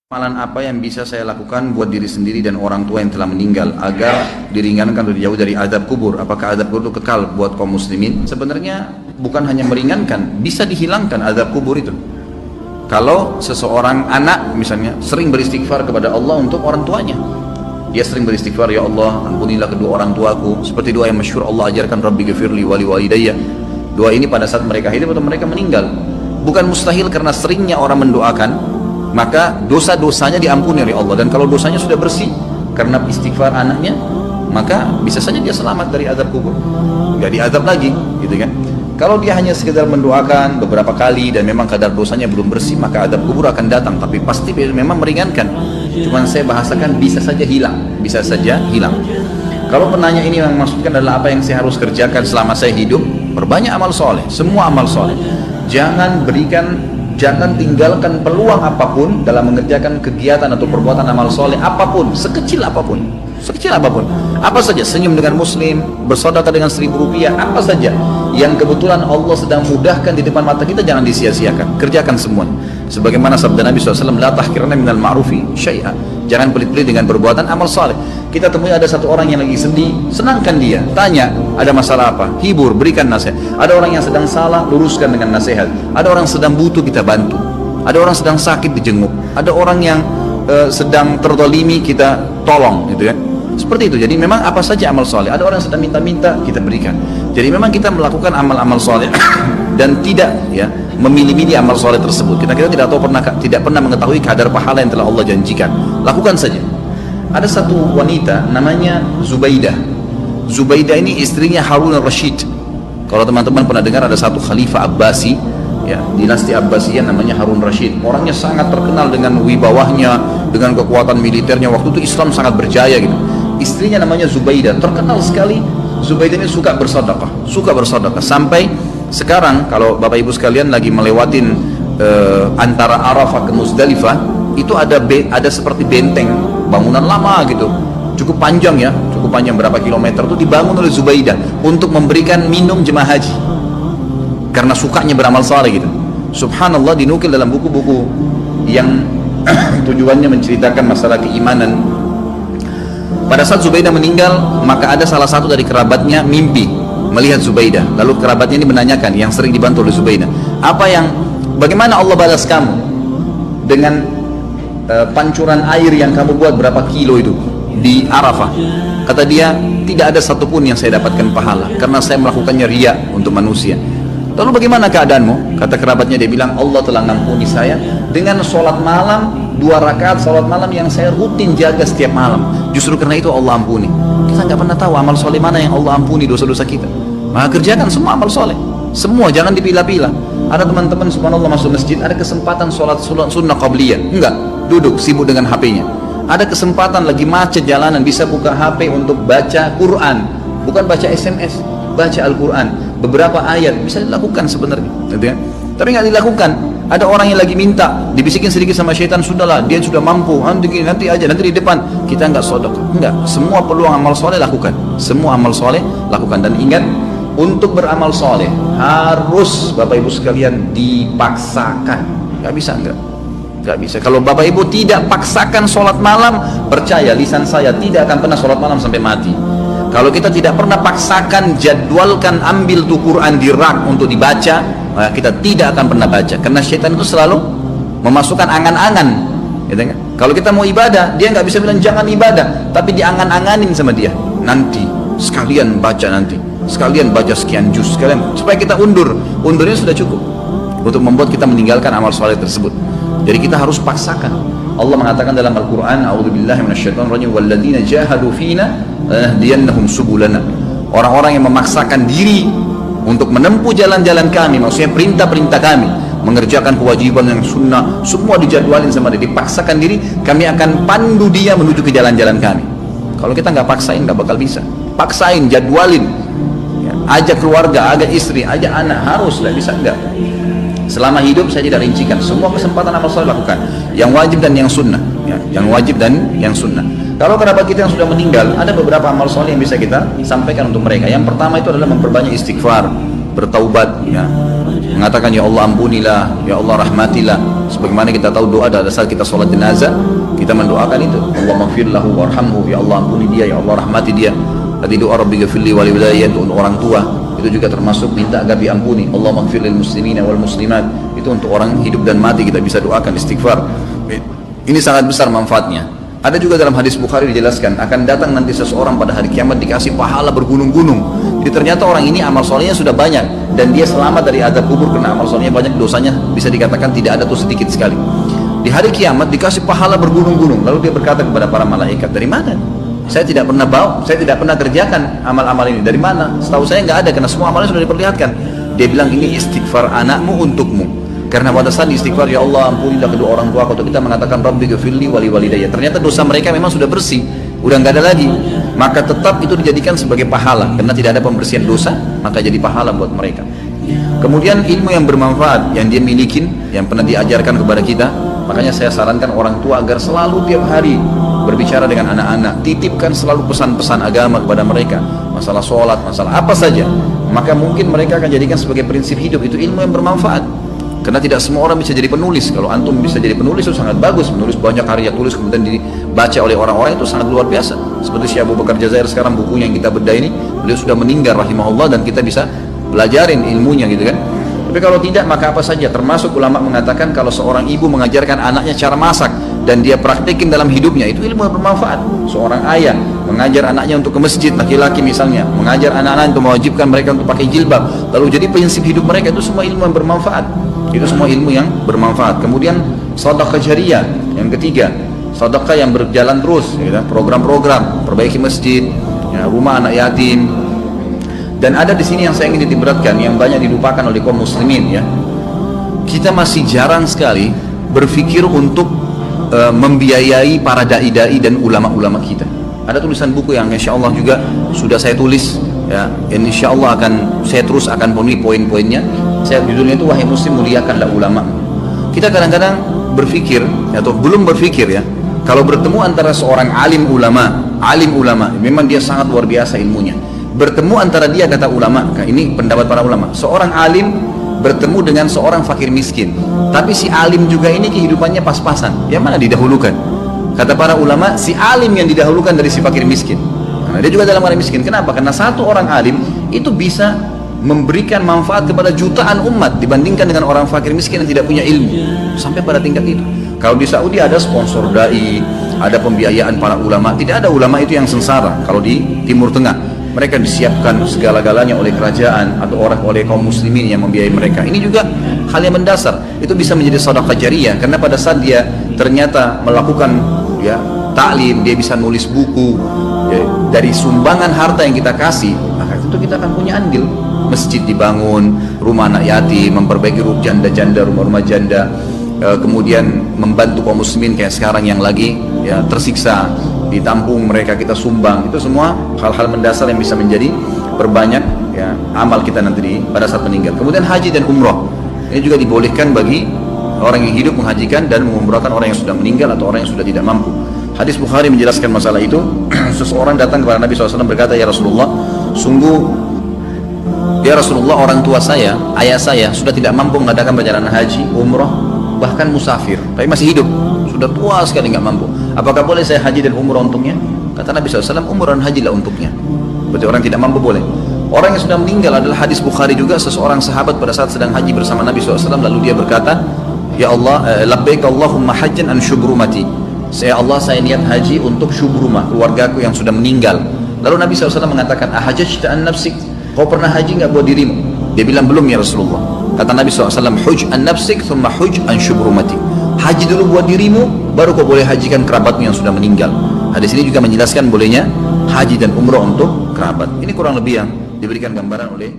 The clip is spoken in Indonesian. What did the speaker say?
Amalan apa yang bisa saya lakukan buat diri sendiri dan orang tua yang telah meninggal agar diringankan lebih jauh dari azab kubur? Apakah azab kubur itu kekal buat kaum muslimin? Sebenarnya bukan hanya meringankan, bisa dihilangkan azab kubur itu. Kalau seseorang anak misalnya sering beristighfar kepada Allah untuk orang tuanya, dia sering beristighfar, ya Allah ampunilah kedua orang tuaku, seperti doa yang masyhur Allah ajarkan, Rabbi ghafirli wali walidayya. Doa ini pada saat mereka hidup atau mereka meninggal. Bukan mustahil karena seringnya orang mendoakan maka dosa-dosanya diampuni oleh Allah, dan kalau dosanya sudah bersih karena istighfar anaknya, maka bisa saja dia selamat dari azab kubur, nggak diazab lagi, gitu kan. Kalau dia hanya sekedar mendoakan beberapa kali dan memang kadar dosanya belum bersih, maka azab kubur akan datang, tapi pasti memang meringankan. Cuman saya bahasakan bisa saja hilang, bisa saja hilang. Kalau penanya ini yang maksudkan adalah apa yang saya harus kerjakan selama saya hidup, perbanyak amal soleh, semua amal soleh. Jangan tinggalkan peluang apapun dalam mengerjakan kegiatan atau perbuatan amal soleh apapun, sekecil apapun, apa saja, senyum dengan muslim, bersedekah dengan 1.000 rupiah, apa saja yang kebetulan Allah sedang mudahkan di depan mata kita, jangan disia-siakan, kerjakan semuanya. Sebagaimana sabda Nabi SAW, la tahkiranna minal ma'rufi syai'a, jangan pelit-pelit dengan perbuatan amal soleh. Kita temui ada satu orang yang lagi sedih, senangkan dia, tanya ada masalah apa, hibur, berikan nasihat. Ada orang yang sedang salah, luruskan dengan nasihat. Ada orang sedang butuh, kita bantu. Ada orang sedang sakit, dijenguk. Ada orang yang sedang terdolimi, kita tolong, gitu ya. Seperti itu. Jadi memang apa saja amal soleh. Ada orang yang sedang minta-minta, kita berikan. Jadi memang kita melakukan amal-amal soleh dan tidak ya memilih-milih amal soleh tersebut. Kita tidak pernah mengetahui kadar pahala yang telah Allah janjikan. Lakukan saja. Ada satu wanita namanya Zubaidah. Zubaidah ini istrinya Harun al-Rashid. Kalau teman-teman pernah dengar ada satu khalifah Abbasi, ya, dinasti Abbasiyah namanya Harun Rashid. Orangnya sangat terkenal dengan wibawahnya, dengan kekuatan militernya. Waktu itu Islam sangat berjaya gitu. Istrinya namanya Zubaidah, terkenal sekali. Zubaidah ini suka bersedekah sampai sekarang kalau Bapak Ibu sekalian lagi melewatin antara Arafah ke Muzdalifah, itu ada seperti benteng, bangunan lama gitu, cukup panjang berapa kilometer, itu dibangun oleh Zubaidah untuk memberikan minum jemaah haji karena sukanya beramal saleh gitu. Subhanallah, dinukil dalam buku-buku yang tujuannya menceritakan masalah keimanan. Pada saat Zubaidah meninggal, maka ada salah satu dari kerabatnya mimpi melihat Zubaidah. Lalu kerabatnya ini menanyakan, yang sering dibantu oleh Zubaidah, bagaimana Allah balas kamu dengan pancuran air yang kamu buat berapa kilo itu di Arafah? Kata dia, tidak ada satupun yang saya dapatkan pahala karena saya melakukannya riya untuk manusia. Lalu bagaimana keadaanmu? Kata kerabatnya, dia bilang, Allah telah mengampuni saya dengan sholat malam 2 rakaat sholat malam yang saya rutin jaga setiap malam. Justru karena itu Allah ampuni. Kita nggak pernah tahu amal soleh mana yang Allah ampuni dosa-dosa kita. Maka kerjakan semua amal soleh, semua, jangan dipilah-pilah. Ada teman-teman subhanallah masuk masjid, ada kesempatan sholat sunnah qabliyah, enggak, duduk sibuk dengan HP-nya. Ada kesempatan lagi macet jalanan, bisa buka HP untuk baca Quran, bukan baca SMS, baca Al-Quran, beberapa ayat bisa dilakukan sebenarnya, gitu ya. Tapi nggak dilakukan. Ada orang yang lagi minta, dibisikin sedikit sama syaitan, sudahlah, dia sudah mampu, nanti di depan, kita nggak sedekah, enggak. Semua peluang amal soleh lakukan, semua amal soleh lakukan. Dan ingat, untuk beramal soleh harus Bapak Ibu sekalian dipaksakan, nggak bisa, nggak bisa. Kalau Bapak Ibu tidak paksakan sholat malam, percaya lisan saya tidak akan pernah sholat malam sampai mati. Kalau kita tidak pernah paksakan, jadwalkan, ambil tuh Quran di rak untuk dibaca, maka kita tidak akan pernah baca, karena syaitan itu selalu memasukkan angan-angan, gitu kan? Kalau kita mau ibadah, dia nggak bisa bilang jangan ibadah, tapi diangan-anganin sama dia, nanti sekalian baca sekian juz, supaya kita undurnya sudah cukup untuk membuat kita meninggalkan amal soleh tersebut. Jadi kita harus paksakan. Allah mengatakan dalam Al-Quran, a'udzubillahi minasyaitonirrajim, walladzina jahadu fina lanahdiyannahum subulana. Orang-orang yang memaksakan diri untuk menempuh jalan-jalan kami, maksudnya perintah-perintah kami, mengerjakan kewajiban yang sunnah, semua dijadwalin sama dia, dipaksakan diri, kami akan pandu dia menuju ke jalan-jalan kami. Kalau kita nggak paksain, nggak bakal bisa. Paksain, jadwalin, ya, ajak keluarga, ajak istri, ajak anak, harus, nggak bisa enggak. Selama hidup saya tidak rincikan, semua kesempatan amal soleh lakukan, yang wajib dan yang sunnah, ya, yang wajib dan yang sunnah. Kalau kerabat kita yang sudah meninggal, ada beberapa amal soleh yang bisa kita sampaikan untuk mereka. Yang pertama itu adalah memperbanyak istighfar, bertaubat, ya, mengatakan ya Allah ampunilah, ya Allah rahmatilah. Sebagaimana kita tahu doa pada saat kita sholat jenazah, kita mendoakan itu, Allahumma ighfir lahu warhamhu, ya Allah ampuni dia, ya Allah rahmati dia. Tadi doa Rabbi ghfirli wa li walidayya untuk orang tua, itu juga termasuk minta agar diampuni. Allahumma ighfir lil muslimina wal muslimat, itu untuk orang hidup dan mati kita bisa doakan istighfar. Ini sangat besar manfaatnya. Ada juga dalam hadis Bukhari dijelaskan akan datang nanti seseorang pada hari kiamat dikasih pahala bergunung-gunung. Jadi ternyata orang ini amal solehnya sudah banyak dan dia selamat dari azab kubur karena amal solehnya banyak, dosanya bisa dikatakan tidak ada tuh sedikit sekali. Di hari kiamat dikasih pahala bergunung-gunung. Lalu dia berkata kepada para malaikat, dari mana? Saya tidak pernah kerjakan amal-amal ini. Dari mana? Setahu saya nggak ada karena semua amalnya sudah diperlihatkan. Dia bilang ini istighfar anakmu untukmu. Karena pada saat istighfar, ya Allah ampunilah kedua orang tua aku, atau kita mengatakan Rabbi ghfirli wa li walidayya, ternyata dosa mereka memang sudah bersih, udah nggak ada lagi, maka tetap itu dijadikan sebagai pahala karena tidak ada pembersihan dosa, maka jadi pahala buat mereka. Kemudian ilmu yang bermanfaat yang dia milikin, yang pernah diajarkan kepada kita, makanya saya sarankan orang tua agar selalu tiap hari berbicara dengan anak-anak, titipkan selalu pesan-pesan agama kepada mereka, masalah sholat, masalah apa saja, maka mungkin mereka akan jadikan sebagai prinsip hidup. Itu ilmu yang bermanfaat. Karena tidak semua orang bisa jadi penulis. Kalau antum bisa jadi penulis itu sangat bagus, menulis banyak karya tulis kemudian dibaca oleh orang-orang, itu sangat luar biasa. Seperti Syekh Abu Bakar Jazair sekarang, bukunya yang kita bedah ini, beliau sudah meninggal rahimahullah dan kita bisa belajarin ilmunya gitu kan. Tapi kalau tidak, maka apa saja. Termasuk ulama mengatakan kalau seorang ibu mengajarkan anaknya cara masak dan dia praktikin dalam hidupnya, itu ilmu yang bermanfaat. Seorang ayah mengajar anaknya untuk ke masjid, laki-laki misalnya, mengajar anak-anak untuk mewajibkan mereka untuk pakai jilbab, lalu jadi prinsip hidup mereka, itu semua ilmu yang bermanfaat. Itu semua ilmu yang bermanfaat. Kemudian sedekah jariyah yang ketiga, sedekah yang berjalan terus, ya, program-program perbaiki masjid, ya, rumah anak yatim. Dan ada di sini yang saya ingin ditiberatkan, yang banyak dilupakan oleh kaum muslimin, ya. Kita masih jarang sekali berpikir untuk membiayai para dai-dai dan ulama-ulama kita. Ada tulisan buku yang insya Allah juga sudah saya tulis, ya, insya Allah saya terus akan penuhi poin-poinnya. Saya judulnya itu wahai muslim muliakanlah ulama. Kita kadang-kadang berpikir atau belum berpikir, ya, kalau bertemu antara seorang alim ulama memang dia sangat luar biasa ilmunya. Bertemu antara dia, kata ulama, ini pendapat para ulama, seorang alim bertemu dengan seorang fakir miskin, tapi si alim juga ini kehidupannya pas-pasan, yang mana didahulukan? Kata para ulama, si alim yang didahulukan dari si fakir miskin. Nah, dia juga dalam orang miskin. Kenapa? Karena satu orang alim itu bisa memberikan manfaat kepada jutaan umat dibandingkan dengan orang fakir miskin yang tidak punya ilmu. Sampai pada tingkat itu. Kalau di Saudi ada sponsor dai, ada pembiayaan para ulama. Tidak ada ulama itu yang sengsara. Kalau di Timur Tengah, mereka disiapkan segala-galanya oleh kerajaan atau oleh kaum muslimin yang membiayai mereka. Ini juga hal yang mendasar. Itu bisa menjadi sedekah jariyah karena pada saat dia ternyata melakukan, ya, taklim, dia bisa nulis buku, ya, dari sumbangan harta yang kita kasih, maka itu kita akan punya andil. Masjid dibangun, rumah anak yatim, memperbaiki janda-janda, rumah-rumah janda, kemudian membantu kaum muslimin kayak sekarang yang lagi, ya, tersiksa, ditampung mereka, kita sumbang. Itu semua hal-hal mendasar yang bisa menjadi perbanyak, ya, amal kita nanti pada saat meninggal. Kemudian haji dan umroh ini juga dibolehkan bagi orang yang hidup menghajikan dan mengumrahkan orang yang sudah meninggal atau orang yang sudah tidak mampu. Hadis Bukhari menjelaskan masalah itu. Seseorang datang kepada Nabi SAW berkata, ya Rasulullah, sungguh ya Rasulullah, orang tua saya, ayah saya sudah tidak mampu mengadakan perjalanan haji, umroh, bahkan musafir, tapi masih hidup, sudah tua sekali nggak mampu. Apakah boleh saya haji dan umroh untuknya? Kata Nabi SAW, umroh dan hajilah untuknya. Berarti orang tidak mampu boleh. Orang yang sudah meninggal adalah hadis Bukhari juga, seseorang sahabat pada saat sedang haji bersama Nabi SAW, lalu dia berkata, ya Allah, labbaik Allahumma hajjan an syubrumati. Saya Allah, saya niat haji untuk syubrumah, keluargaku yang sudah meninggal. Lalu Nabi SAW mengatakan, ahajjta an nafsik, kau pernah haji nggak buat dirimu? Dia bilang belum ya Rasulullah. Kata Nabi SAW, huj an nafsik thumma huj an syubrumati. Haji dulu buat dirimu, baru kau boleh hajikan kerabatmu yang sudah meninggal. Hadis ini juga menjelaskan bolehnya haji dan umroh untuk kerabat. Ini kurang lebih yang diberikan gambaran oleh